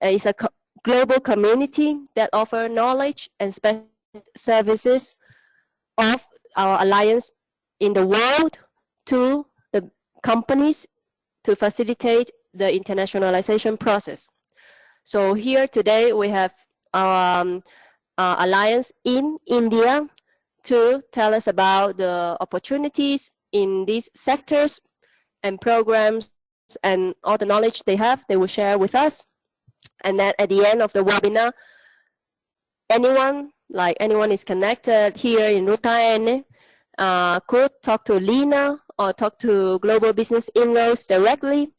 is a global community that offer knowledge and special services of our alliance in the world to the companies to facilitate the internationalization process. So here today we have our alliance in India to tell us about the opportunities in these sectors and programs and all the knowledge they have, they will share with us. And then at the end of the webinar, anyone is connected here in Ruta could talk to Lina or talk to Global Business Inroads directly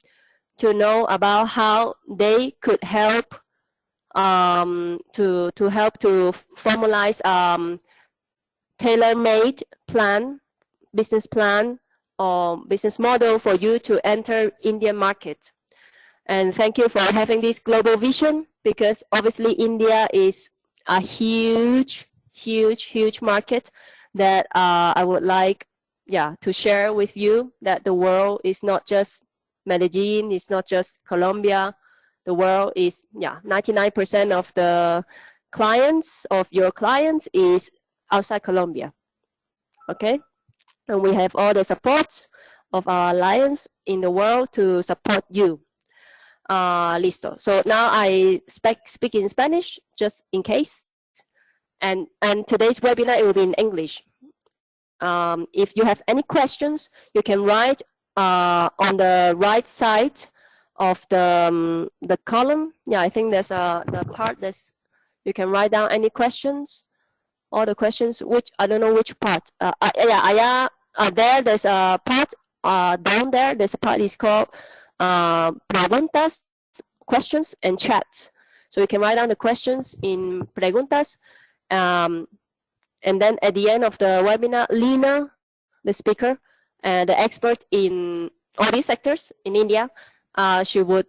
to know about how they could help to help to formalize tailor-made business plan or business model for you to enter Indian market. And thank you for having this global vision, because obviously India is a huge market that I would like to share with you, that the world is not just Medellin, it's not just Colombia. The world is 99% of the clients of your clients is outside Colombia. Okay, and we have all the support of our alliance in the world to support you. Listo. So now I speak in Spanish just in case, and today's webinar, it will be in English. If you have any questions, you can write on the right side of the column. Yeah, I think there's the part that's you can write down any questions, all the questions, which I don't know which part. There's a part down there. There's a part is called preguntas, questions, and chat. So you can write down the questions in preguntas, and then at the end of the webinar, Lina, the speaker and the expert in all these sectors in India, she would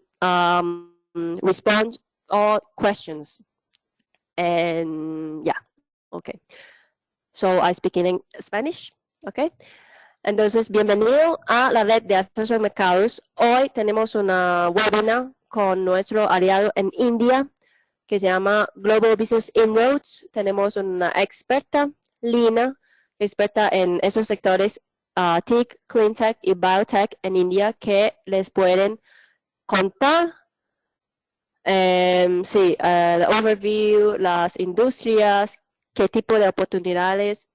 respond all questions. And yeah, okay. So I speak in Spanish, okay. Entonces, bienvenido a la red de acceso a mercados. Hoy tenemos una webinar con nuestro aliado en India que se llama Global Business Inroads. Tenemos una experta, Lina, experta en esos sectores TIC, Cleantech y Biotech en India, que les pueden contar the overview, las industrias, qué tipo de oportunidades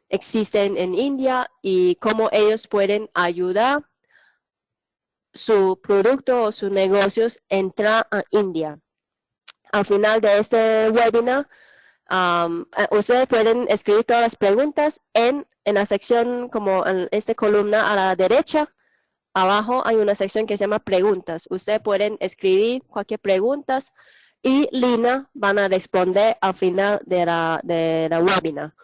existen en India y cómo ellos pueden ayudar su producto o sus negocios a entrar a India. Al final de este webinar, ustedes pueden escribir todas las preguntas en la sección, como en esta columna a la derecha. Abajo hay una sección que se llama preguntas. Ustedes pueden escribir cualquier pregunta y Lina van a responder al final de la webinar.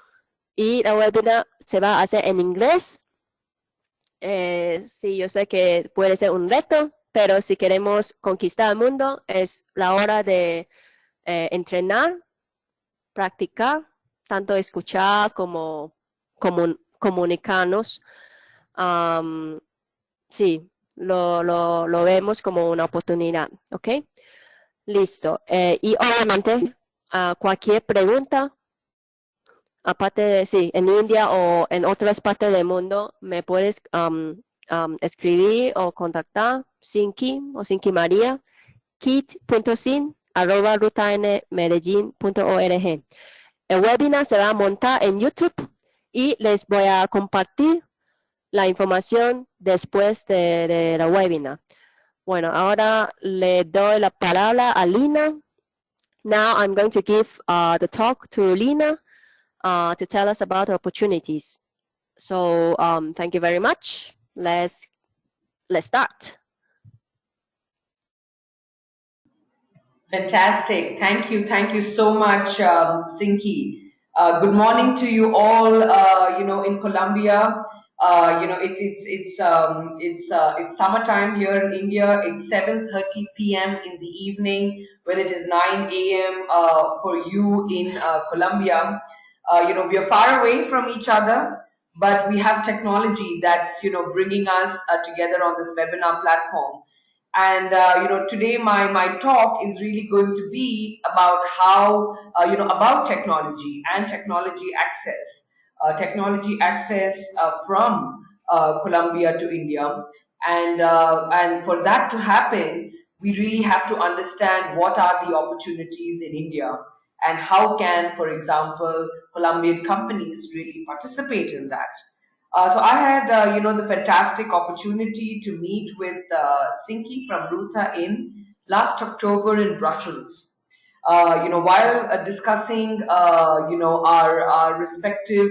Y la webinar se va a hacer en inglés. Sí, yo sé que puede ser un reto, pero si queremos conquistar el mundo, es la hora de entrenar, practicar, tanto escuchar como comunicarnos. Sí, lo vemos como una oportunidad, ¿ok? Listo. Y obviamente, cualquier pregunta, aparte de, sí, en India o en otras partes del mundo, me puedes escribir o contactar, Sinki o Sinki María, kit.sin@rutanmedellin.org. El webinar se va a montar en YouTube y les voy a compartir la información después de la webinar. Bueno, ahora le doy la palabra a Lina. Now I'm going to give the talk to Lina to tell us about opportunities. So thank you very much. Let's start. Fantastic. Thank you so much, Sinki. Good morning to you all. In Colombia, it's summertime here in India. It's 7:30 p.m. in the evening, when it is 9 a.m. For you in Colombia. We are far away from each other, but we have technology that's bringing us together on this webinar platform. And today my talk is really going to be about how about technology and technology access from Colombia to India, and for that to happen, we really have to understand what are the opportunities in India and how can, for example, Colombian companies really participate in that. So I had, the fantastic opportunity to meet with Sinki from Ruta in last October in Brussels. While discussing, our respective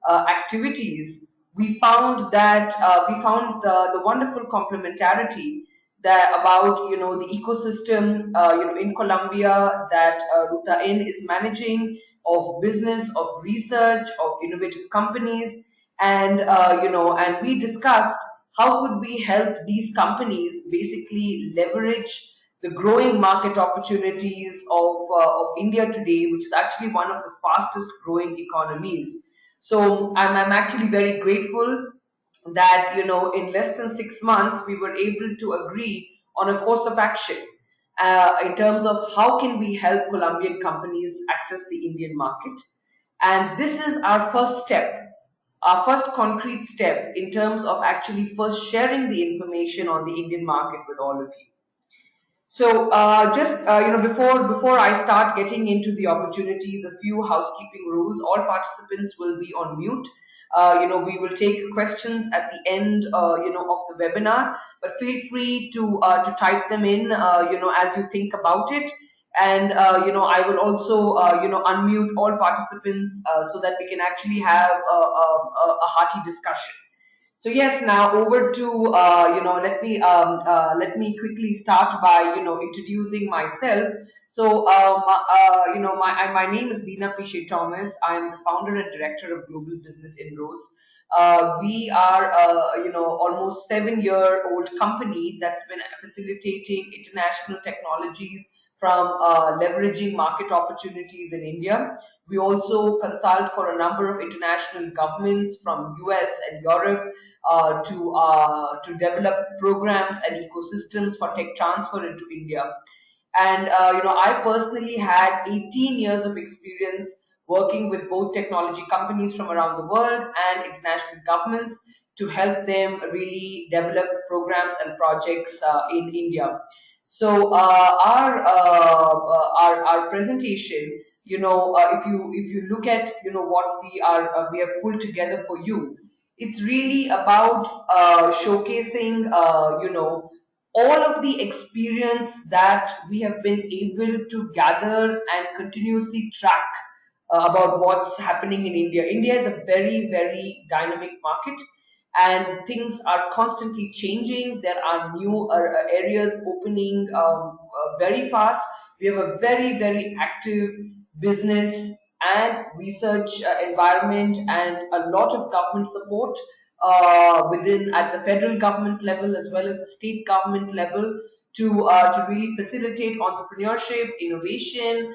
activities, we found the wonderful complementarity that about, the ecosystem, in Colombia that Ruta in is managing, of business, of research, of innovative companies, and and we discussed how could we help these companies basically leverage the growing market opportunities of India today, which is actually one of the fastest growing economies. So I'm actually very grateful that, in less than 6 months we were able to agree on a course of action in terms of how can we help Colombian companies access the Indian market. And this is our first step, our first concrete step in terms of actually first sharing the information on the Indian market with all of you. So just before I start getting into the opportunities, a few housekeeping rules. All participants will be on mute. We will take questions at the end, of the webinar. But feel free to type them in, as you think about it. And I will also unmute all participants so that we can actually have a hearty discussion. So yes, now over to let me quickly start by introducing myself. So my name is Lena Piche Thomas. I am the founder and director of Global Business Inroads. We are almost 7-year-old company that's been facilitating international technologies from leveraging market opportunities in India. We also consult for a number of international governments from US and Europe to develop programs and ecosystems for tech transfer into India. And I personally had 18 years of experience working with both technology companies from around the world and international governments to help them really develop programs and projects in India. So our presentation, if you look at what we have pulled together for you, it's really about showcasing all of the experience that we have been able to gather and continuously track about what's happening in India. India is a very, very dynamic market and things are constantly changing. There are new areas opening very fast. We have a very, very active business and research environment and a lot of government support within at the federal government level as well as the state government level to really facilitate entrepreneurship, innovation,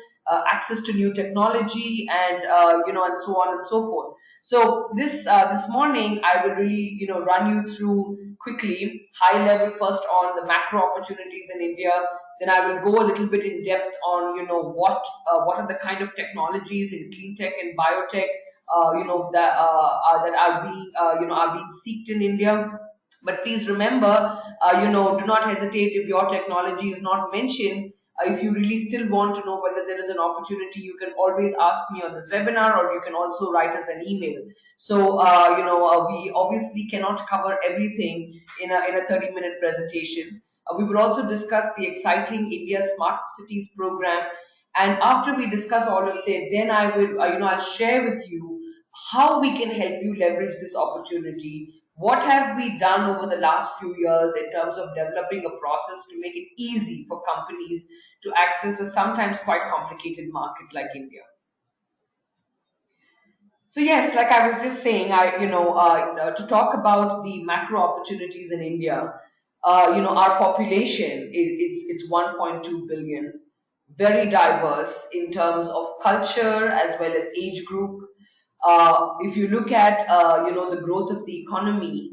access to new technology, and and so on and so forth. So this morning I will really run you through quickly high level first on the macro opportunities in India. Then I will go a little bit in depth on what are the kind of technologies in Cleantech and Biotech that are being are being seeked in India. But please remember, do not hesitate if your technology is not mentioned. If you really still want to know whether there is an opportunity, you can always ask me on this webinar, or you can also write us an email. So, we obviously cannot cover everything in a 30-minute presentation. We will also discuss the exciting India Smart Cities program. And after we discuss all of that, then I will, I'll share with you how we can help you leverage this opportunity. What have we done over the last few years in terms of developing a process to make it easy for companies to access a sometimes quite complicated market like India? So yes, like I was just saying, to talk about the macro opportunities in India, our population it's 1.2 billion, very diverse in terms of culture as well as age group. If you look at the growth of the economy,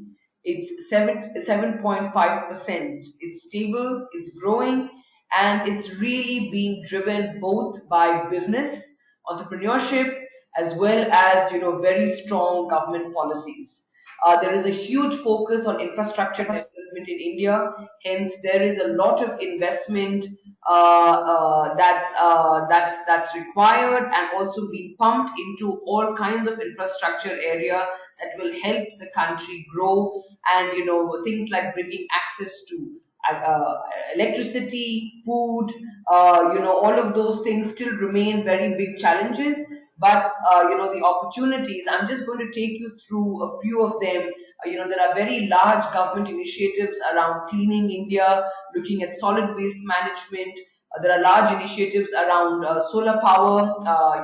It's 7.5%. It's stable, it's growing, and it's really being driven both by business, entrepreneurship, as well as very strong government policies. There is a huge focus on infrastructure development in India. Hence, there is a lot of investment that's required and also being pumped into all kinds of infrastructure area that will help the country grow, and things like bringing access to electricity, food, all of those things still remain very big challenges. But the opportunities, I'm just going to take you through a few of them. There are very large government initiatives around cleaning India, looking at solid waste management. There are large initiatives around solar power,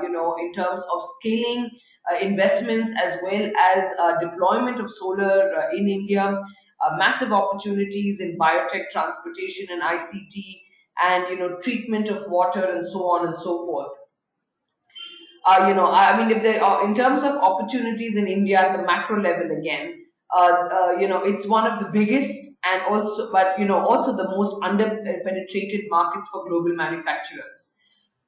in terms of scaling investments as well as deployment of solar in India. Massive opportunities in biotech, transportation, and ICT, and treatment of water, and so on and so forth. I mean, if there are, in terms of opportunities in India at the macro level again, it's one of the biggest, and also, but also the most under-penetrated markets for global manufacturers.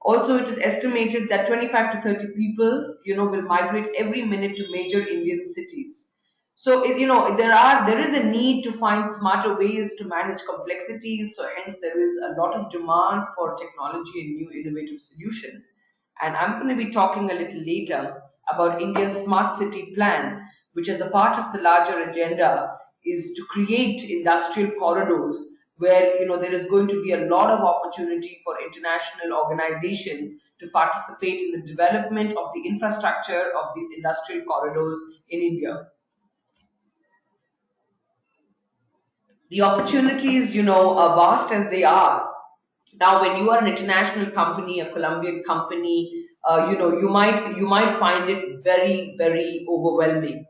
Also, it is estimated that 25 to 30 people, will migrate every minute to major Indian cities. So, there is a need to find smarter ways to manage complexities. So, hence, there is a lot of demand for technology and new innovative solutions. And I'm going to be talking a little later about India's smart city plan, which as a part of the larger agenda is to create industrial corridors where there is going to be a lot of opportunity for international organizations to participate in the development of the infrastructure of these industrial corridors in India. The opportunities, are vast as they are. Now, when you are an international company, a Colombian company, you might find it very, very overwhelming.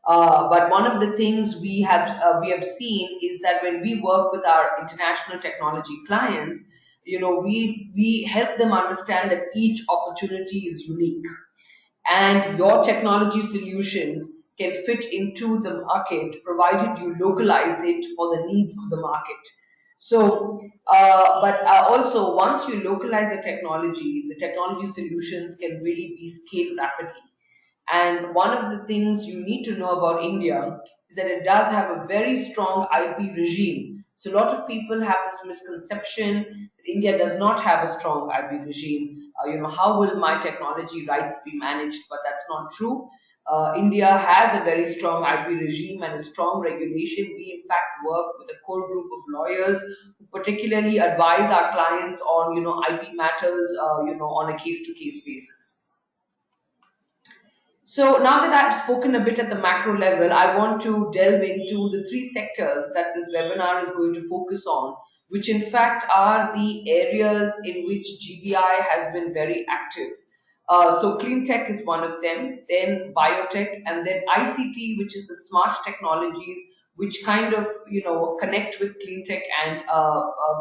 But one of the things we have seen is that when we work with our international technology clients, we help them understand that each opportunity is unique, and your technology solutions can fit into the market provided you localize it for the needs of the market. So, but also once you localize the technology solutions can really be scaled rapidly. And one of the things you need to know about India is that it does have a very strong IP regime. So a lot of people have this misconception that India does not have a strong IP regime. How will my technology rights be managed? But that's not true. India has a very strong IP regime and a strong regulation. We in fact work with a core group of lawyers who particularly advise our clients on IP matters on a case-to-case basis. So now that I've spoken a bit at the macro level, I want to delve into the three sectors that this webinar is going to focus on, which in fact are the areas in which GBI has been very active. So clean tech is one of them, then biotech, and then ICT, which is the smart technologies, which kind of connect with clean tech and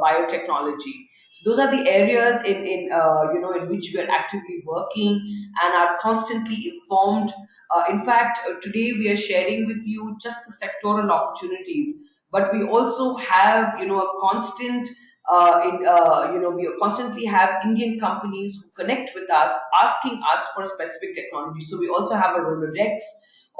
biotechnology. So those are the areas in which we are actively working and are constantly informed. In fact, today we are sharing with you just the sectoral opportunities, but we also have a constant we constantly have Indian companies who connect with us, asking us for specific technology. So we also have a Rolodex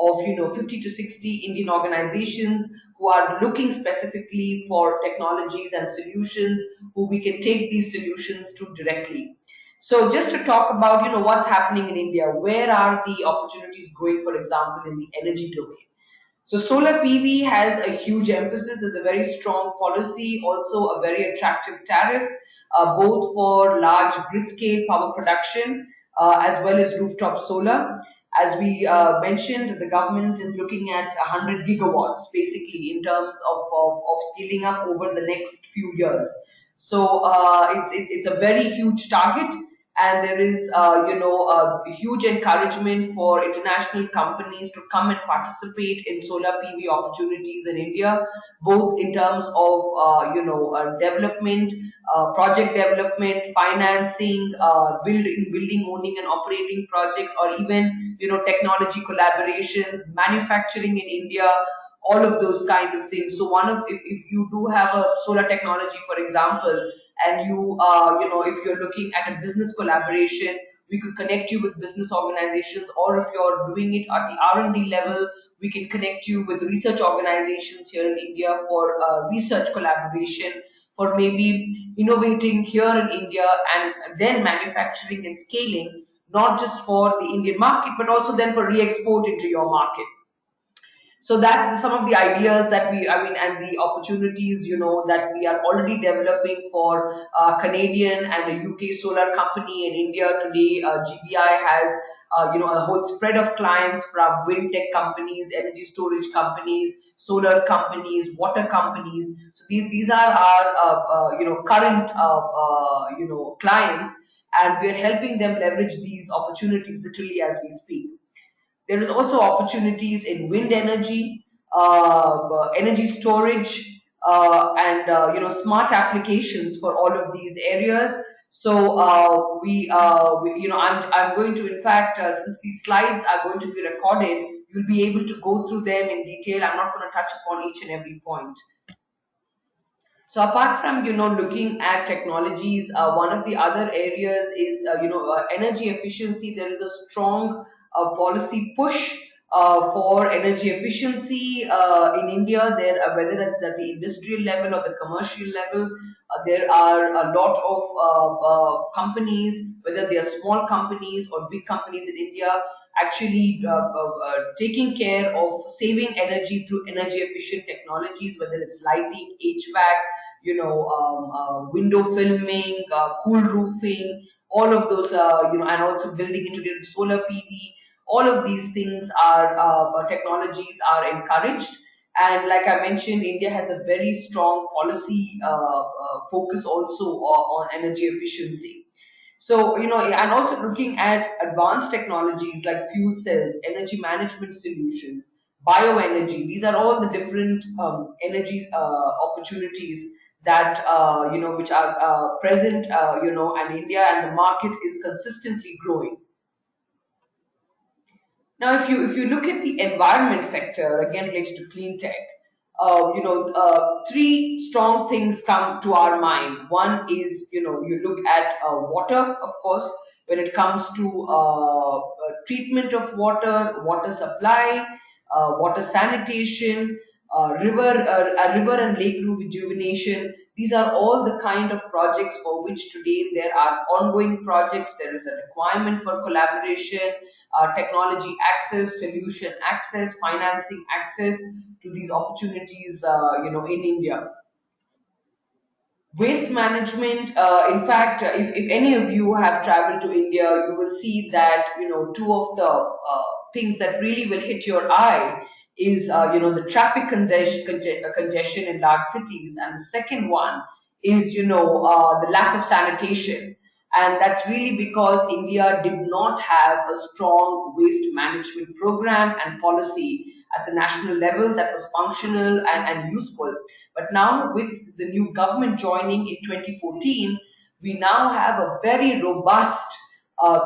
of 50 to 60 Indian organizations who are looking specifically for technologies and solutions, who we can take these solutions to directly. So just to talk about what's happening in India, where are the opportunities going, for example, in the energy domain. So solar PV has a huge emphasis. There's a very strong policy, also a very attractive tariff, both for large grid scale power production as well as rooftop solar. As we mentioned, the government is looking at 100 gigawatts basically in terms of scaling up over the next few years. So it's a very huge target. And there is, a huge encouragement for international companies to come and participate in solar PV opportunities in India, both in terms of, development, project development, financing, building, owning, and operating projects, or even, technology collaborations, manufacturing in India. all of those kind of things. So if you do have a solar technology, for example, and if you're looking at a business collaboration, we could connect you with business organizations, or if you're doing it at the R&D level, we can connect you with research organizations here in India for research collaboration, for maybe innovating here in India and then manufacturing and scaling, not just for the Indian market, but also then for re-export into your market. So that's some of the ideas that and the opportunities, that we are already developing for Canadian and a UK solar company in India today. GBI has, a whole spread of clients from wind tech companies, energy storage companies, solar companies, water companies. So these are our, current, clients, and we're helping them leverage these opportunities literally as we speak. There is also opportunities in wind energy, energy storage, and smart applications for all of these areas. So I'm going to, in fact, since these slides are going to be recorded, you'll be able to go through them in detail. I'm not going to touch upon each and every point. So apart from, looking at technologies, one of the other areas is, energy efficiency. There is a strong policy push for energy efficiency in India. There, whether that's at the industrial level or the commercial level, there are a lot of companies, whether they are small companies or big companies in India, actually taking care of saving energy through energy efficient technologies, whether it's lighting, HVAC, window filming, cool roofing, all of those, and also building integrated solar PV. All of these things are technologies are encouraged. And like I mentioned, India has a very strong policy focus also on energy efficiency. So, and also looking at advanced technologies like fuel cells, energy management solutions, bioenergy. These are all the different energy opportunities that, which are present, and India, and the market is consistently growing. Now, if you look at the environment sector, again related to clean tech, three strong things come to our mind. One is, you look at water, of course, when it comes to treatment of water supply, water sanitation, river and lake rejuvenation. These are all the kind of projects for which today there are ongoing projects. There is a requirement for collaboration, technology access, solution access, financing access to these opportunities, in India. Waste management, in fact, if any of you have traveled to India, you will see that, two of the things that really will hit your eye is, the traffic congestion in large cities. And the second one is, the lack of sanitation. And that's really because India did not have a strong waste management program and policy at the national level that was functional and useful. But now with the new government joining in 2014, we now have a very robust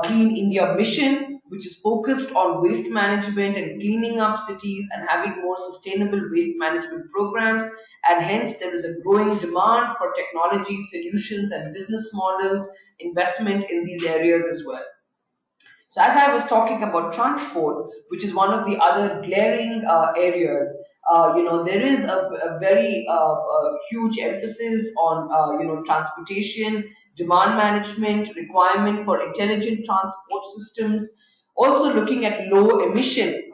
Clean India mission, which is focused on waste management and cleaning up cities and having more sustainable waste management programs. And hence there is a growing demand for technology solutions and business models, investment in these areas as well. So as I was talking about transport, which is one of the other glaring areas, there is a very huge emphasis on, transportation, demand management, requirement for intelligent transport systems, also looking at low emission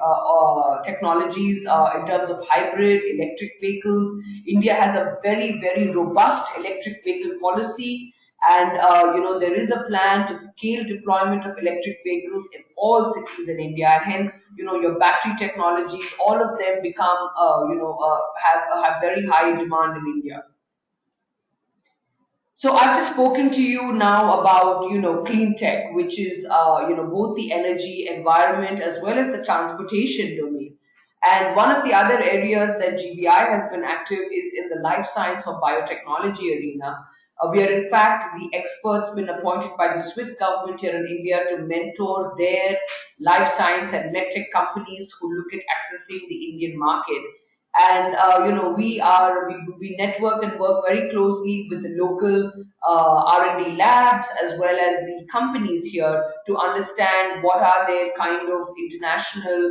technologies in terms of hybrid electric vehicles. India has a very, very robust electric vehicle policy. And, there is a plan to scale deployment of electric vehicles in all cities in India. And hence, your battery technologies, all of them become, have very high demand in India. So I've just spoken to you now about, clean tech, which is, both the energy, environment, as well as the transportation domain. And one of the other areas that GBI has been active is in the life science or biotechnology arena. We are in fact the experts been appointed by the Swiss government here in India to mentor their life science and medtech companies who look at accessing the Indian market. And we network and work very closely with the local R&D labs as well as the companies here to understand what are their kind of international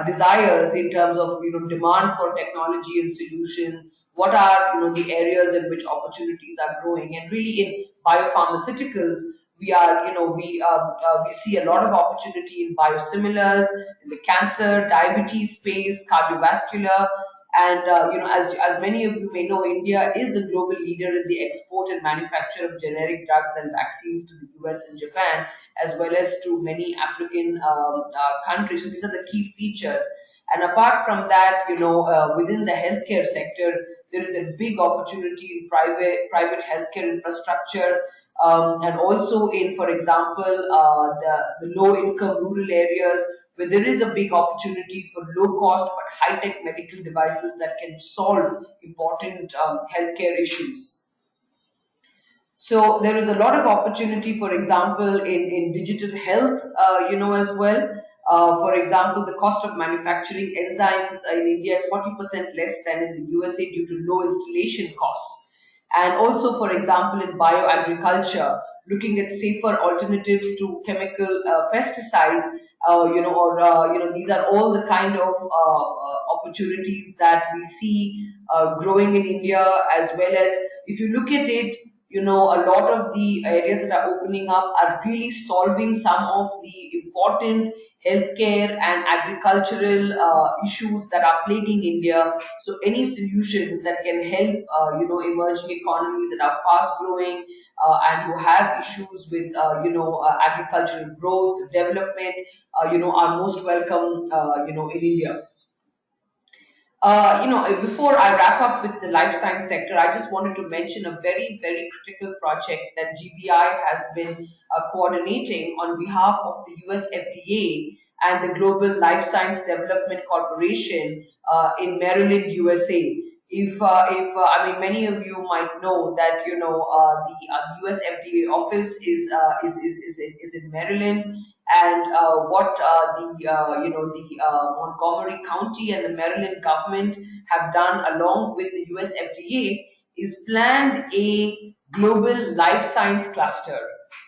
desires in terms of demand for technology and solution. What are the areas in which opportunities are growing, and really in biopharmaceuticals we are we see a lot of opportunity in biosimilars, in the cancer, diabetes space, cardiovascular. And as many of you may know, India is the global leader in the export and manufacture of generic drugs and vaccines to the US and Japan, as well as to many African countries. So these are the key features. And apart from that, within the healthcare sector, there is a big opportunity in private healthcare infrastructure, and also in, for example, the low income rural areas where there is a big opportunity for low cost but high tech medical devices that can solve important healthcare issues. So there is a lot of opportunity, for example, in digital health, as well. For example, the cost of manufacturing enzymes in India is 40% less than in the USA due to low installation costs. And also, for example, in bioagriculture, looking at safer alternatives to chemical pesticides, these are all the kind of opportunities that we see growing in India, as well as if you look at it, a lot of the areas that are opening up are really solving some of the important healthcare and agricultural issues that are plaguing India. So any solutions that can help, emerging economies that are fast growing and who have issues with, agricultural growth, development, are most welcome, in India. Before I wrap up with the life science sector, I just wanted to mention a very, very critical project that GBI has been coordinating on behalf of the US FDA and the Global Life Science Development Corporation in Maryland, USA. I mean, many of you might know that the US FDA office is in Maryland, and what the Montgomery County and the Maryland government have done along with the US FDA is planned a global life science cluster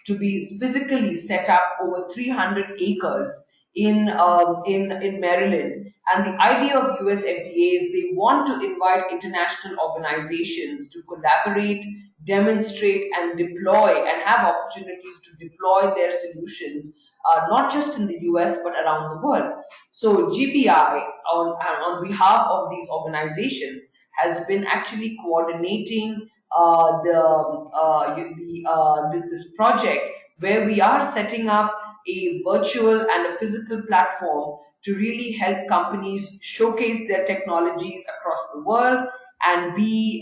to be physically set up over 300 acres in Maryland. And the idea of US FDA is they want to invite international organizations to collaborate, demonstrate, and deploy, and have opportunities to deploy their solutions, not just in the US but around the world. So GBI, on behalf of these organizations, has been actually coordinating this project where we are setting up a virtual and a physical platform to really help companies showcase their technologies across the world and be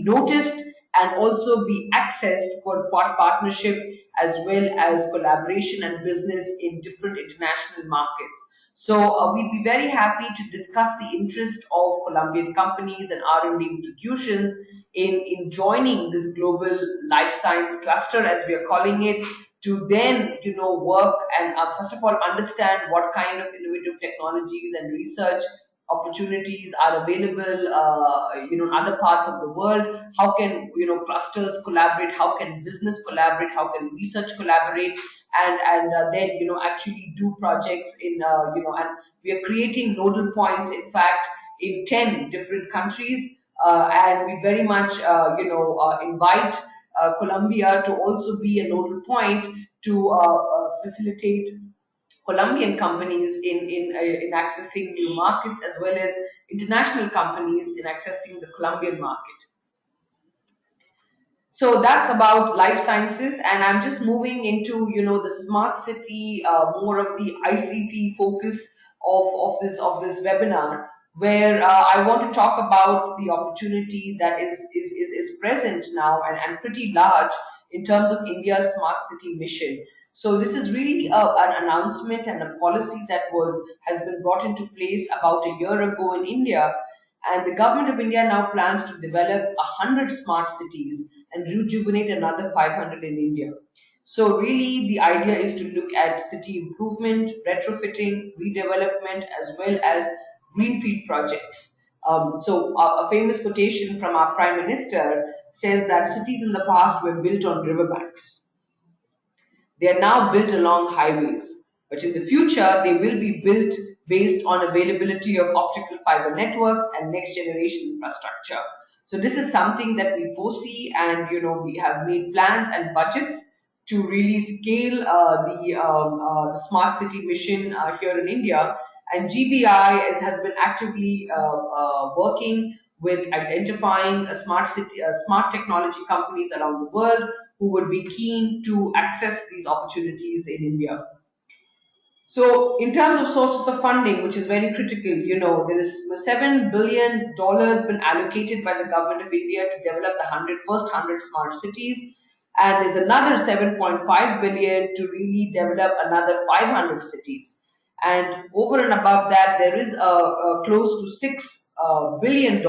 noticed and also be accessed for partnership as well as collaboration and business in different international markets. So we'd be very happy to discuss the interest of Colombian companies and R&D institutions in joining this global life science cluster, as we are calling it, to then work and first of all understand what kind of innovative technologies and research opportunities are available in other parts of the world. How can clusters collaborate, how can business collaborate, how can research collaborate, and then actually do projects in and we are creating nodal points, in fact, in 10 different countries, and we very much invite Colombia to also be a nodal point to facilitate Colombian companies in accessing new markets, as well as international companies in accessing the Colombian market. So that's about life sciences, and I'm just moving into the smart city, more of the ICT focus of this webinar, where I want to talk about the opportunity that is present now and pretty large in terms of India's smart city mission. So this is really an announcement and a policy that has been brought into place about a year ago in India, and the government of India now plans to develop 100 smart cities and rejuvenate another 500 in India. So really the idea is to look at city improvement, retrofitting, redevelopment, as well as greenfield projects. So a famous quotation from our Prime Minister says that cities in the past were built on riverbanks. They are now built along highways, but in the future, they will be built based on availability of optical fiber networks and next generation infrastructure. So this is something that we foresee, and we have made plans and budgets to really scale the smart city mission here in India. And GBI has been actively working with identifying a smart technology companies around the world who would be keen to access these opportunities in India. So in terms of sources of funding, which is very critical, there is $7 billion been allocated by the government of India to develop the first 100 smart cities. And there's another 7.5 billion to really develop another 500 cities. And over and above that, there is a close to $6 billion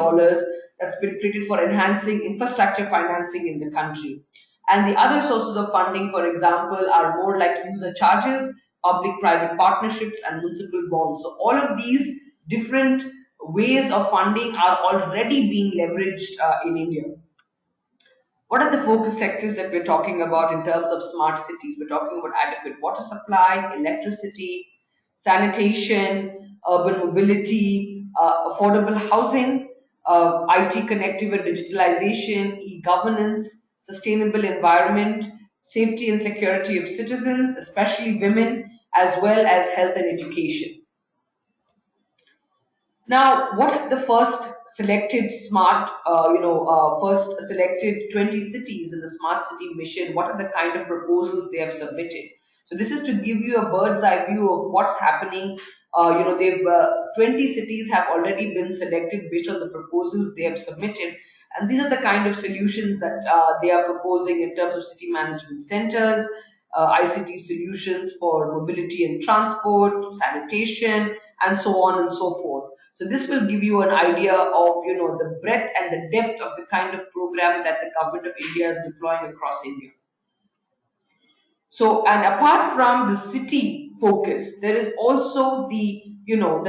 that's been created for enhancing infrastructure financing in the country. And the other sources of funding, for example, are more like user charges, public-private partnerships, and municipal bonds. So all of these different ways of funding are already being leveraged in India. What are the focus sectors that we're talking about in terms of smart cities? We're talking about adequate water supply, electricity, sanitation, urban mobility, affordable housing, IT connective and digitalization, e-governance, sustainable environment, safety and security of citizens, especially women, as well as health and education. Now, what are the first selected first selected 20 cities in the smart city mission? What are the kind of proposals they have submitted? So this is to give you a bird's eye view of what's happening. 20 cities have already been selected based on the proposals they have submitted. And these are the kind of solutions that they are proposing in terms of city management centers, ICT solutions for mobility and transport, sanitation, and so on and so forth. So this will give you an idea of the breadth and the depth of the kind of program that the government of India is deploying across India. So, and apart from the city focus, there is also the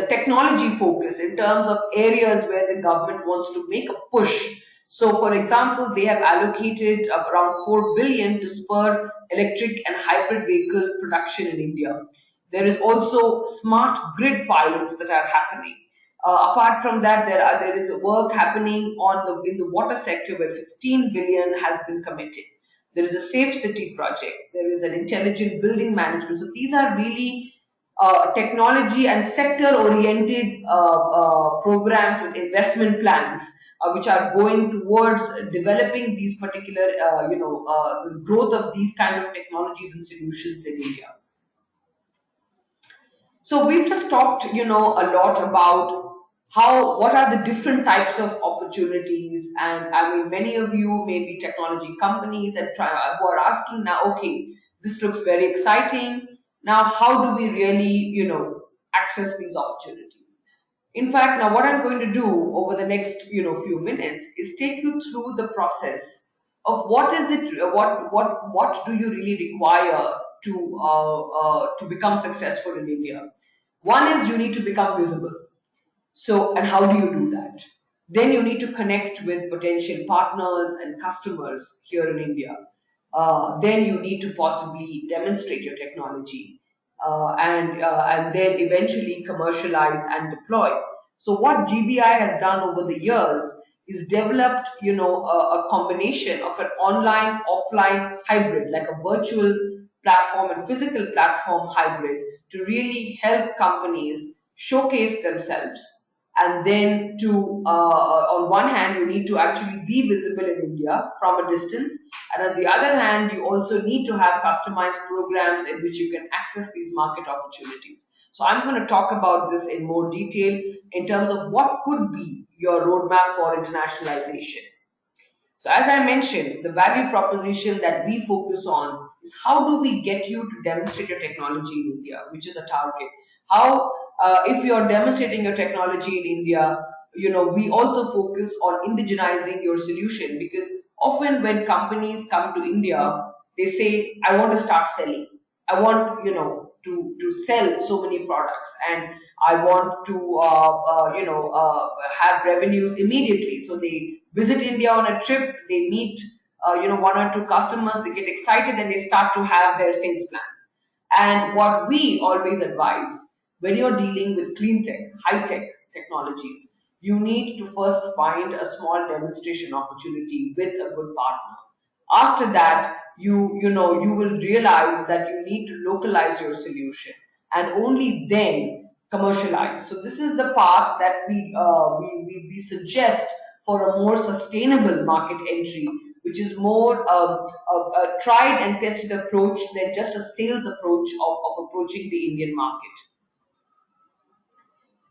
technology focus in terms of areas where the government wants to make a push. So, for example, they have allocated around 4 billion to spur electric and hybrid vehicle production in India. There is also smart grid pilots that are happening. Apart from that, there is work happening in the water sector where 15 billion has been committed. There is a safe city project. There is an intelligent building management. So these are really technology and sector-oriented programs with investment plans, which are going towards developing these particular, growth of these kind of technologies and solutions in India. So we've just talked, a lot about what are the different types of opportunities. And I mean, many of you may be technology companies and who are asking now, okay, this looks very exciting. Now, how do we really, access these opportunities? In fact, now what I'm going to do over the next, few minutes is take you through the process of what is it, what do you really require to become successful in India. One is you need to become visible. So, and how do you do that? Then you need to connect with potential partners and customers here in India. Then you need to possibly demonstrate your technology, and then eventually commercialize and deploy. So what GBI has done over the years is developed, a combination of an online, offline hybrid, like a virtual platform and physical platform hybrid, to really help companies showcase themselves. And then on one hand, you need to actually be visible in India from a distance. And on the other hand, you also need to have customized programs in which you can access these market opportunities. So I'm going to talk about this in more detail in terms of what could be your roadmap for internationalization. So as I mentioned, the value proposition that we focus on is how do we get you to demonstrate your technology in India, which is a target. How, if you're demonstrating your technology in India, we also focus on indigenizing your solution, because often when companies come to India, they say, I want to start selling. I want, to sell so many products, and I want to have revenues immediately. So they visit India on a trip, they meet one or two customers, they get excited, and they start to have their sales plans. And what we always advise, when you're dealing with clean tech, high tech technologies, you need to first find a small demonstration opportunity with a good partner. After that, you will realize that you need to localize your solution, and only then commercialize. So this is the path that we suggest for a more sustainable market entry, which is more a tried and tested approach than just a sales approach of approaching the Indian market.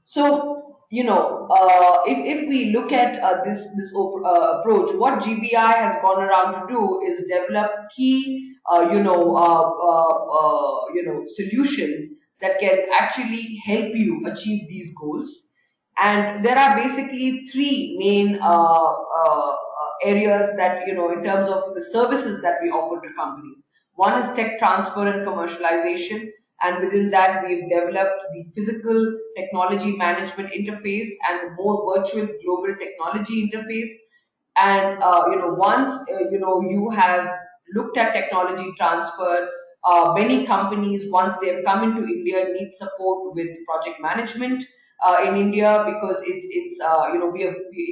So, if we look at this approach, what GBI has gone around to do is develop key, solutions that can actually help you achieve these goals. And there are basically three main areas that, in terms of the services that we offer to companies. One is tech transfer and commercialization, and within that we've developed the physical technology management interface and the more virtual global technology interface. And once you have looked at technology transfer, many companies, once they have come into India, need support with project management in India, because we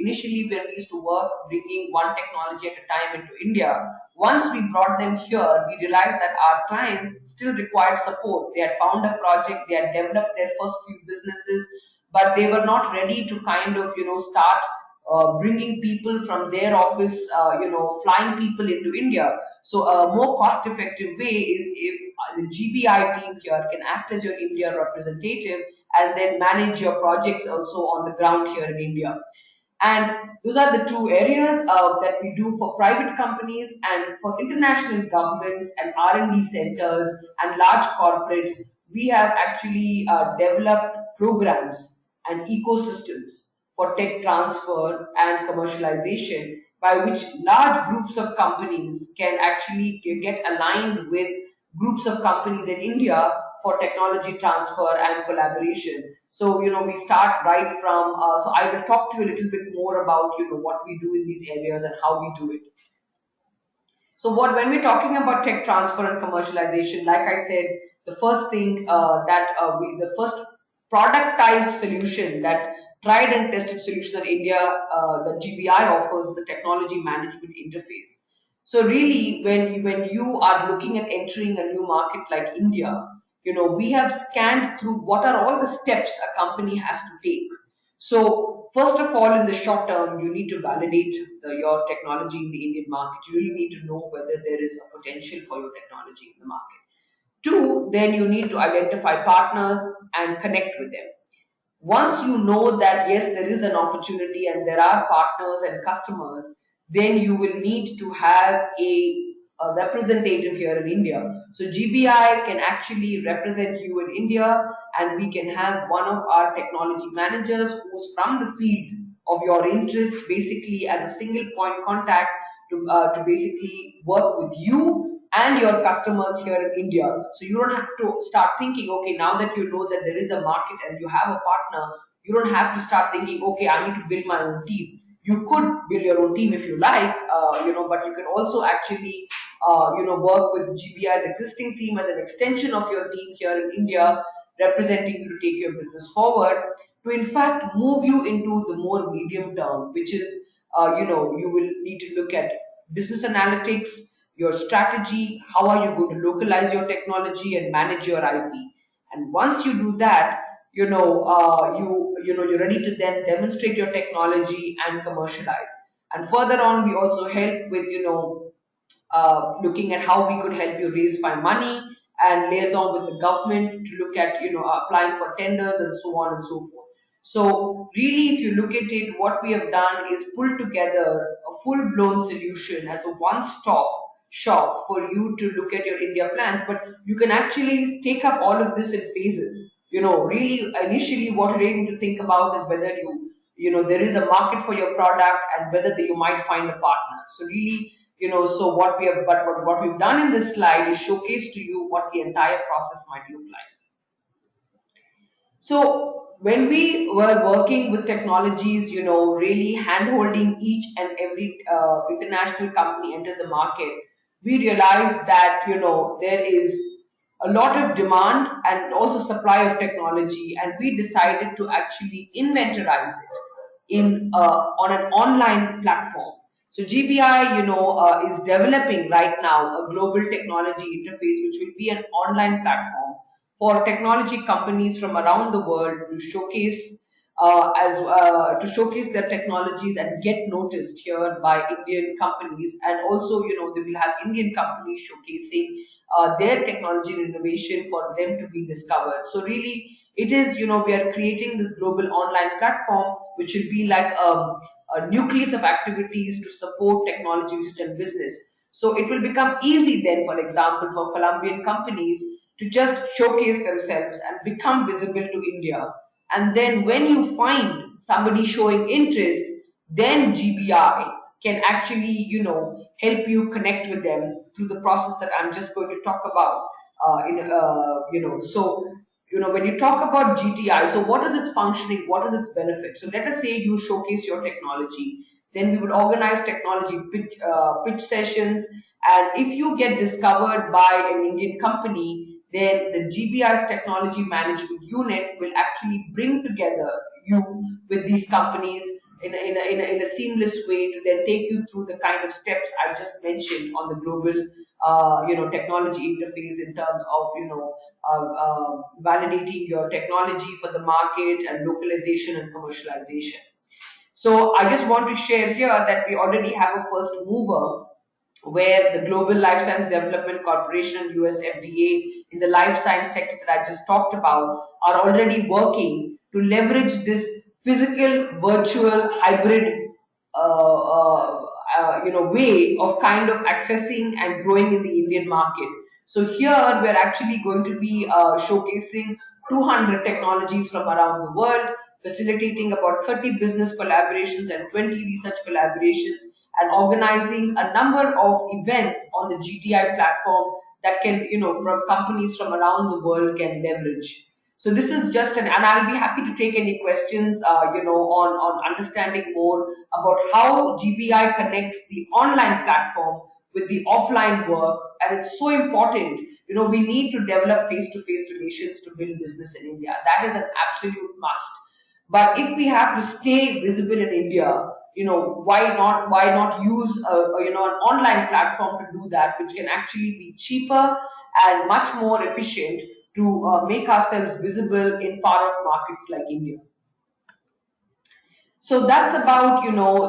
initially, when we used to work bringing one technology at a time into India, once we brought them here, we realized that our clients still required support. They had found a project, they had developed their first few businesses, but they were not ready to kind of start bringing people from their office, flying people into India. So a more cost-effective way is if the GBI team here can act as your India representative and then manage your projects also on the ground here in India. And those are the two areas that we do for private companies. And for international governments and R&D centers and large corporates, we have actually developed programs and ecosystems for tech transfer and commercialization, by which large groups of companies can actually get aligned with groups of companies in India for technology transfer and collaboration. So, we start right from, so I will talk to you a little bit more about, what we do in these areas and how we do it. So when we're talking about tech transfer and commercialization, like I said, the first thing the first productized solution, that tried and tested solution in India, that GBI offers, the technology management interface. So really, when you are looking at entering a new market like India, we have scanned through what are all the steps a company has to take. So first of all, in the short term, you need to validate your technology in the Indian market. You really need to know whether there is a potential for your technology in the market. Two, then you need to identify partners and connect with them. Once you know that yes, there is an opportunity and there are partners and customers, then you will need to have a representative here in India. So GBI can actually represent you in India, and we can have one of our technology managers who's from the field of your interest, basically as a single point contact to basically work with you and your customers here in India. So you don't have to start thinking, okay, now that you know that there is a market and you have a partner, you don't have to start thinking, okay, I need to build my own team. You could build your own team if you like, but you can also actually, work with GBI's existing team as an extension of your team here in India, representing you to take your business forward, to in fact move you into the more medium term, which is, you will need to look at business analytics, your strategy, how are you going to localize your technology and manage your IP. And once you do that, you're ready to then demonstrate your technology and commercialize. And further on, we also help with, looking at how we could help you raise money and liaison with the government to look at, applying for tenders and so on and so forth. So really, if you look at it, what we have done is pull together a full-blown solution as a one-stop shop for you to look at your India plans, but you can actually take up all of this in phases. Really, initially, what you really need to think about is whether there is a market for your product and whether you might find a partner. So really, so what we've done in this slide is showcase to you what the entire process might look like. So when we were working with technologies, really hand-holding each and every international company enter the market, we realized that, there is a lot of demand and also supply of technology, and we decided to actually inventorize it on an online platform. So GBI, is developing right now a global technology interface, which will be an online platform for technology companies from around the world to showcase as to showcase their technologies and get noticed here by Indian companies, and also they will have Indian companies showcasing their technology and innovation for them to be discovered. So really, it is we are creating this global online platform which will be like a nucleus of activities to support technology research and business. So it will become easy then, for example, for Colombian companies to just showcase themselves and become visible to India. And then when you find somebody showing interest, then GBI can actually, help you connect with them through the process that I'm just going to talk about. When you talk about GTI, so what is its functioning? What is its benefit? So let us say you showcase your technology, then we would organize technology pitch sessions, and if you get discovered by an Indian company, then the GBI's technology management unit will actually bring together you with these companies in a seamless way to then take you through the kind of steps I just mentioned on the global technology interface in terms of validating your technology for the market and localization and commercialization. So I just want to share here that we already have a first mover where the Global Life Science Development Corporation and US FDA in the life science sector that I just talked about are already working to leverage this physical, virtual, hybrid way of kind of accessing and growing in the Indian market. So here we're actually going to be showcasing 200 technologies from around the world, facilitating about 30 business collaborations and 20 research collaborations, and organizing a number of events on the GTI platform that can, from companies from around the world can leverage. So this is just and I'll be happy to take any questions, on understanding more about how GBI connects the online platform with the offline work. And it's so important, we need to develop face-to-face relations to build business in India. That is an absolute must. But if we have to stay visible in India, why not use an online platform to do that, which can actually be cheaper and much more efficient to make ourselves visible in far off markets like India. So that's about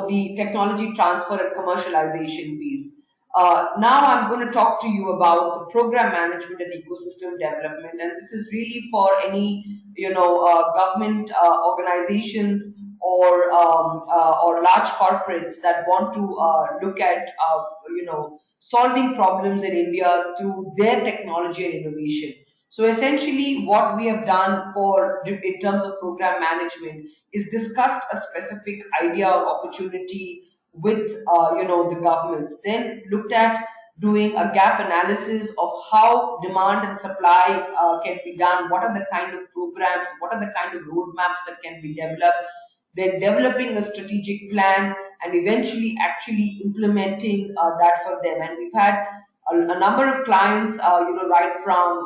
the technology transfer and commercialization piece. Now I'm going to talk to you about the program management and ecosystem development, and this is really for any government organizations or large corporates that want to look at solving problems in India through their technology and innovation. So essentially, what we have done in terms of program management is discussed a specific idea or opportunity with the governments, then looked at doing a gap analysis of how demand and supply can be done, what are the kind of programs, what are the kind of roadmaps that can be developed, then developing a strategic plan and eventually actually implementing that for them. And we've had a number of clients, right from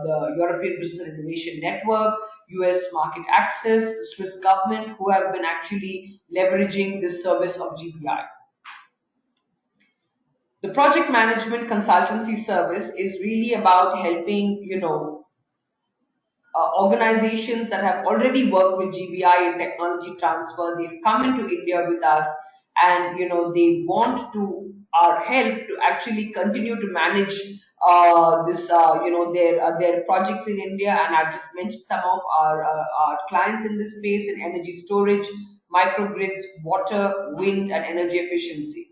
the European Business and Innovation Network, US Market Access, the Swiss government, who have been actually leveraging this service of GBI. The project management consultancy service is really about helping, organizations that have already worked with GBI in technology transfer. They've come into India with us, and they want to our help to actually continue to manage their projects in India. And I've just mentioned some of our clients in this space in energy storage, microgrids, water, wind, and energy efficiency.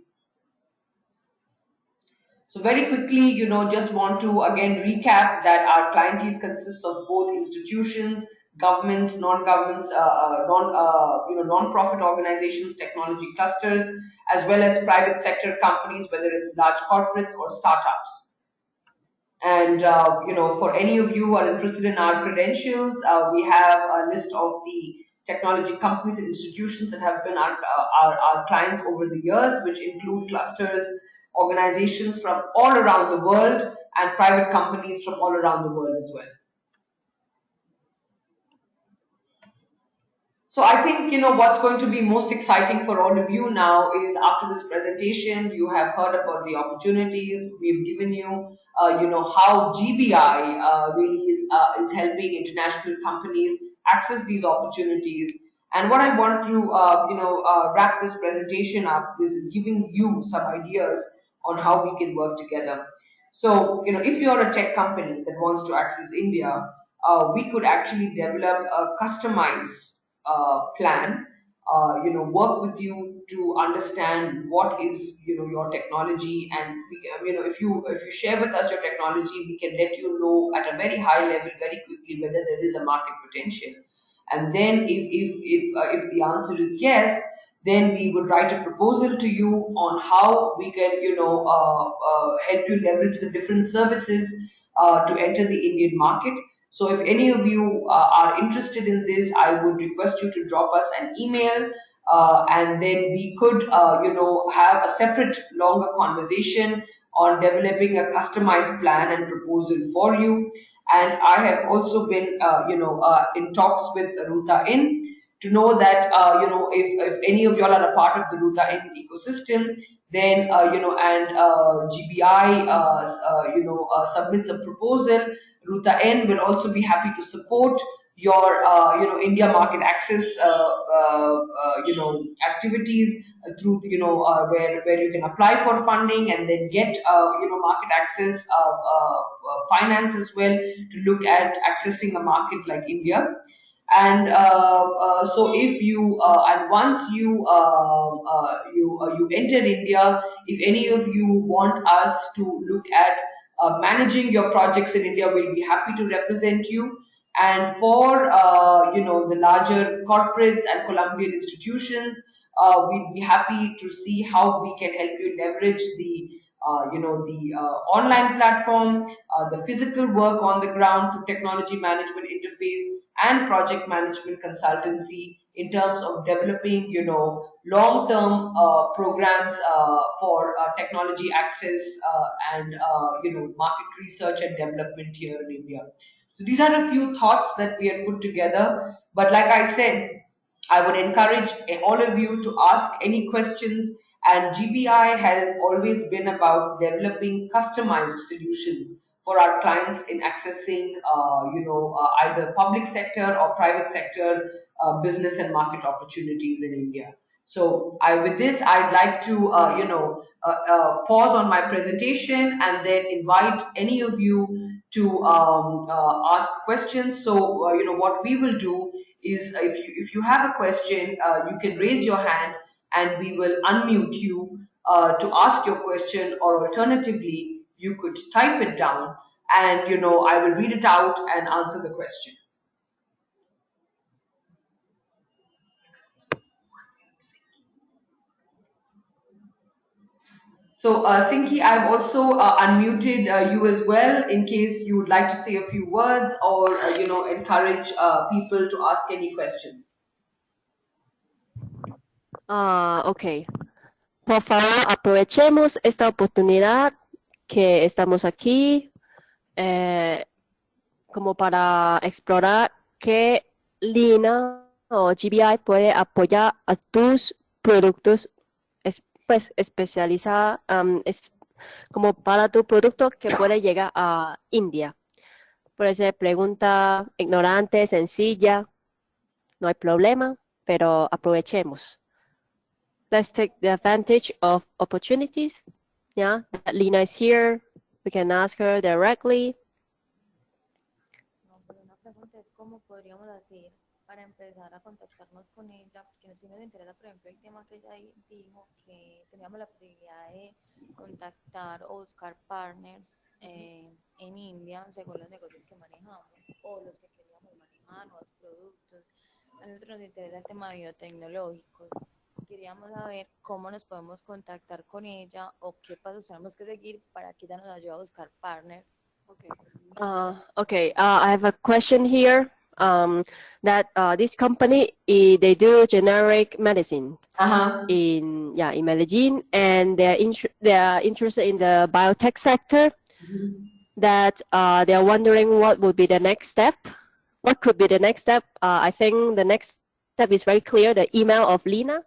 So very quickly, just want to again recap that our clientele consists of both institutions, governments, non-governments, non-profit organizations, technology clusters, as well as private sector companies, whether it's large corporates or startups. And for any of you who are interested in our credentials, we have a list of the technology companies and institutions that have been our clients over the years, which include clusters, organizations from all around the world, and private companies from all around the world as well. So I think, what's going to be most exciting for all of you now is after this presentation, you have heard about the opportunities. We've given you, how GBI really is helping international companies access these opportunities. And what I want to, wrap this presentation up is giving you some ideas on how we can work together. So, if you're a tech company that wants to access India, we could actually develop a customized plan, work with you to understand what is, your technology, and if you share with us your technology, we can let you know at a very high level very quickly whether there is a market potential. And then if the answer is yes, then we would write a proposal to you on how we can, help you leverage the different services to enter the Indian market. So if any of you are interested in this, I would request you to drop us an email, and then we could, have a separate longer conversation on developing a customized plan and proposal for you. And I have also been, in talks with Ruta In to know that, if any of y'all are a part of the Ruta In ecosystem, then, and GBI, submits a proposal, Ruta N will also be happy to support your, India market access, activities through, where you can apply for funding and then get, market access, finance as well to look at accessing a market like India. And so if you and once you enter India, if any of you want us to look at managing your projects in India, we'll be happy to represent you. And for the larger corporates and Colombian institutions, we'd be happy to see how we can help you leverage the online platform, the physical work on the ground to technology management interface and project management consultancy in terms of developing, long-term programs for technology access and, market research and development here in India. So these are a few thoughts that we had put together. But like I said, I would encourage all of you to ask any questions. And GBI has always been about developing customized solutions for our clients in accessing, either public sector or private sector business and market opportunities in India. So with this, I'd like to, pause on my presentation and then invite any of you to ask questions. So, what we will do is if you have a question, you can raise your hand and we will unmute you to ask your question, or alternatively, you could type it down and, I will read it out and answer the question. So, Sinki, I've also unmuted you as well in case you would like to say a few words or, encourage people to ask any questions. Ok. Por favor, aprovechemos esta oportunidad que estamos aquí como para explorar qué Lina o GBI puede apoyar a tus productos pues especializada como para tu producto que puede llegar a India. Puede ser pregunta ignorante, sencilla, no hay problema, pero aprovechemos. Let's take the advantage of opportunities. Yeah, that Lina is here. We can ask her directly. No, pues una pregunta es cómo podríamos hacer para empezar a contactarnos con ella, porque sí nos interesa, por ejemplo, el tema que ella dijo, que teníamos la posibilidad de contactar o buscar partners en India, según los negocios que manejamos, o los que queríamos manejar, nuevos productos. A nosotros nos interesa el tema biotecnológicos. Queríamos saber cómo nos podemos contactar con ella o qué pasos tenemos que seguir para que ella nos ayude a buscar partners Okay. I have a question here. That this company they do generic medicine Uh-huh. in Medellin, and they are interested in the biotech sector. That they are wondering what would be the next step. What could be the next step? I think the next step is very clear. The email of Lina.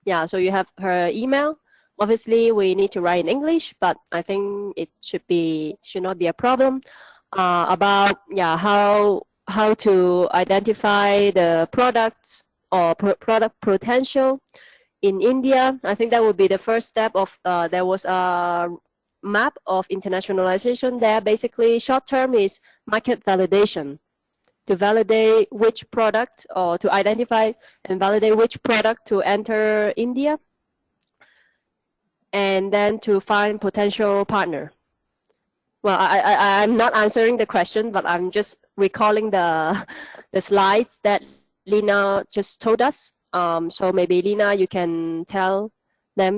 Yeah. So you have her email. Obviously, we need to write in English, but I think it should not be a problem. About how to identify the products or product potential in India. I think that would be the first step of there was a map of internationalization there. Basically, short term is market validation to validate which product or to identify and validate which product to enter India, and then to find potential partner. Well, I'm not answering the question, but I'm just recalling the slides that Lina just told us. So maybe Lina, you can tell them.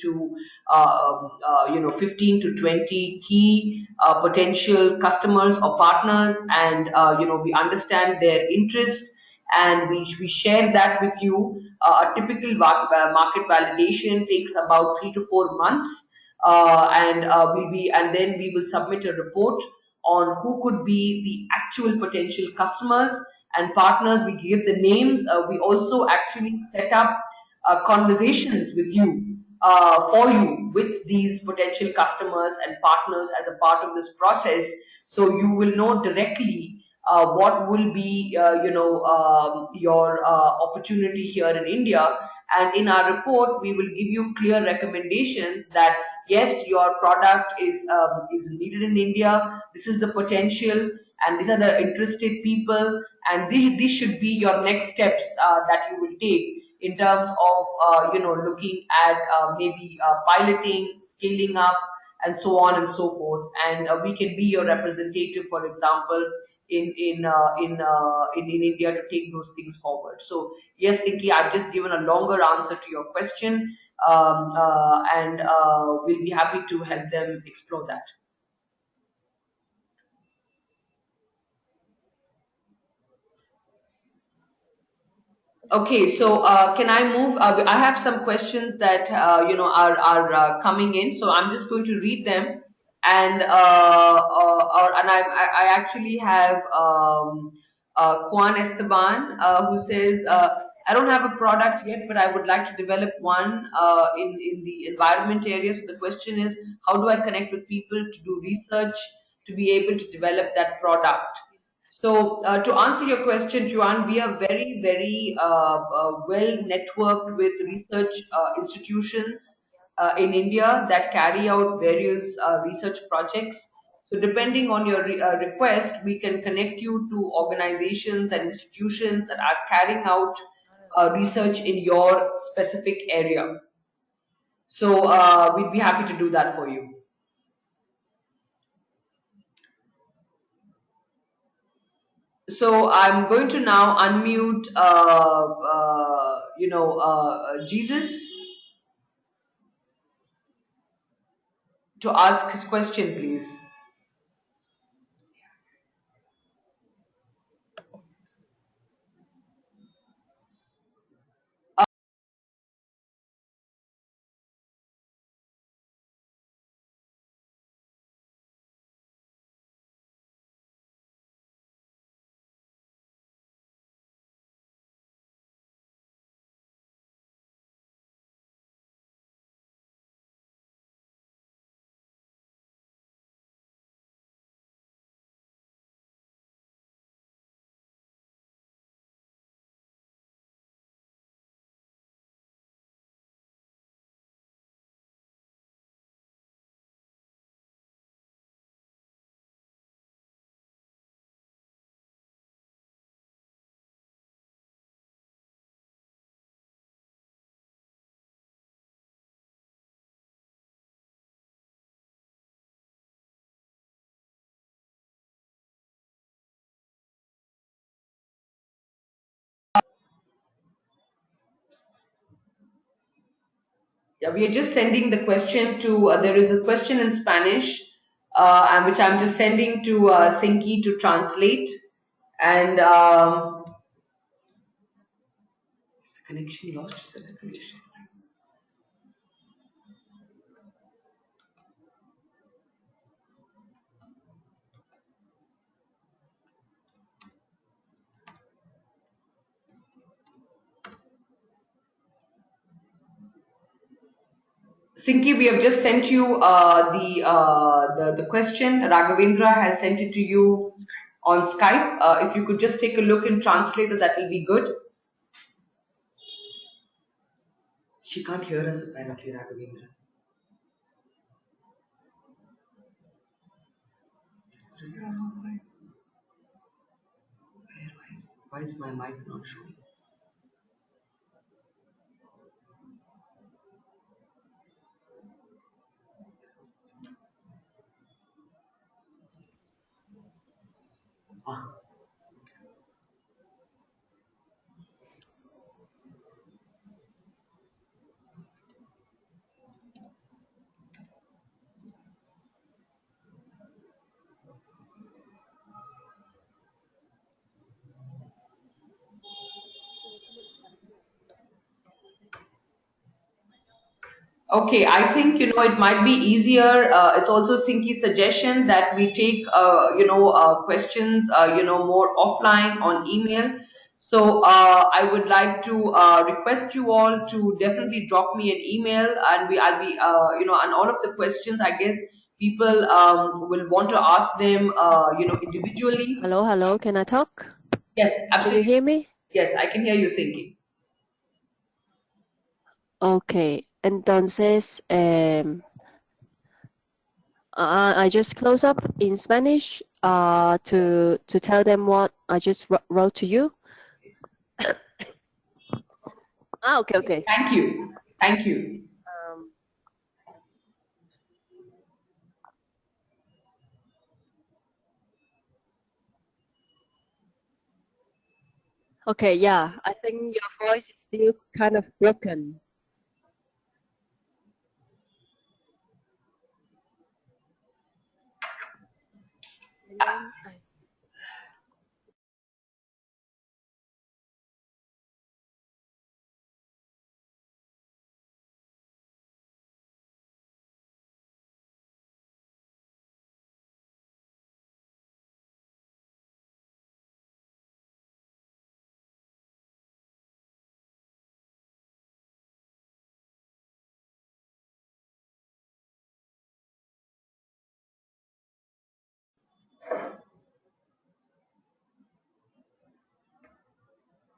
To 15 to 20 key potential customers or partners, and we understand their interest, and we share that with you. A typical market validation takes about 3 to 4 months, and then we will submit a report on who could be the actual potential customers and partners. We give the names. We also actually set up conversations with you, for you, with these potential customers and partners as a part of this process, so you will know directly what will be your opportunity here in India. And in our report we will give you clear recommendations that yes, your product is needed in India, this is the potential, and these are the interested people, and this should be your next steps that you will take in terms of looking at maybe piloting, scaling up, and so on and so forth. And we can be your representative, for example, in India, to take those things forward. So yes, Sinki, I've just given a longer answer to your question, and we'll be happy to help them explore that. Okay, so can I move? I have some questions that are coming in, so I'm just going to read them, and I actually have Juan Esteban who says, I don't have a product yet, but I would like to develop one in the environment area. So the question is, how do I connect with people to do research to be able to develop that product? So, to answer your question, Juan, we are very, very well networked with research institutions in India that carry out various research projects. So, depending on your request, we can connect you to organizations and institutions that are carrying out research in your specific area. So, we'd be happy to do that for you. So I'm going to now unmute, Jesus to ask his question, please. Yeah, we are just sending the question to, there is a question in Spanish, and which I'm just sending to Sinki to translate. And is the connection lost? Is the connection? Sinki, we have just sent you the question. Raghavendra has sent it to you on Skype. If you could just take a look and translate it, that will be good. She can't hear us apparently, Raghavendra. Why is my mic not showing? Ah. Okay, I think, it might be easier. It's also Sinki's suggestion that we take, questions, more offline on email. So I would like to request you all to definitely drop me an email, and I'll be, and all of the questions, I guess people will want to ask them, individually. Hello, can I talk? Yes, Can you absolutely. hear me? Yes, I can hear you, Sinki. Okay, entonces, I just close up in Spanish to tell them what I just wrote to you. Okay. Thank you. Thank you. Okay, yeah, I think your voice is still kind of broken.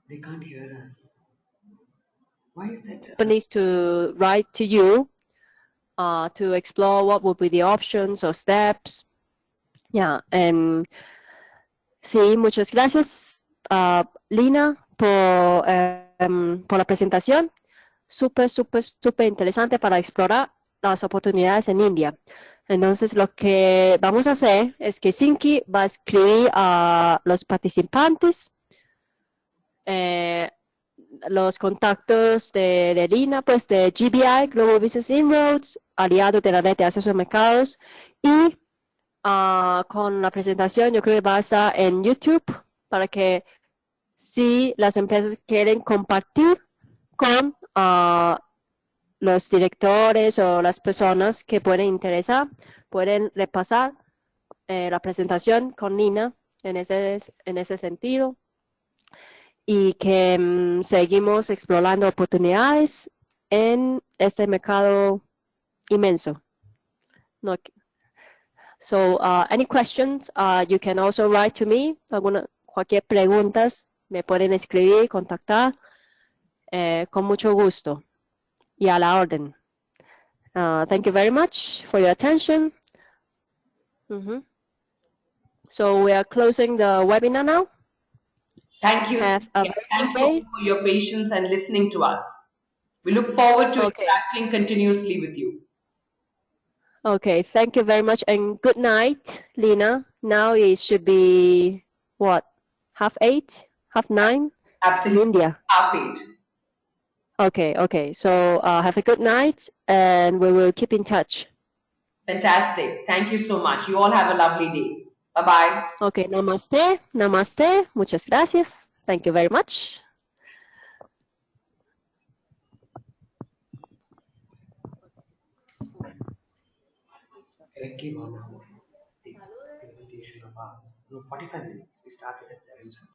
They can't hear us. Why is that? Companies to write to you to explore what would be the options or steps. Yeah, and sí, muchas gracias, Lina, por la presentación. Súper interesante para explorar las oportunidades en India. Entonces, lo que vamos a hacer es que Sinki va a escribir a los participantes los contactos de Lina, pues de GBI, Global Business Inroads, aliado de la red de acceso a mercados, y con la presentación yo creo que va a estar en YouTube para que si las empresas quieren compartir con los directores o las personas que pueden interesar, pueden repasar la presentación con Lina en ese sentido. Y que seguimos explorando oportunidades en este mercado inmenso. No, so, any questions, you can also write to me. Cualquier preguntas me pueden escribir, contactar con mucho gusto y a la orden. Thank you very much for your attention. So we are closing the webinar now. Thank you. Thank you for your patience and listening to us. We look forward to interacting continuously with you. Okay, thank you very much and good night, Lina. Now it should be, what, 8:30, 9:30? Absolutely. In India. 8:30. Okay, okay. So have a good night, and we will keep in touch. Fantastic. Thank you so much. You all have a lovely day. Bye-bye. Okay, namaste, namaste. Muchas gracias. Thank you very much. Correctly 1 hour takes presentation of ours. No, 45 minutes. We started at 7.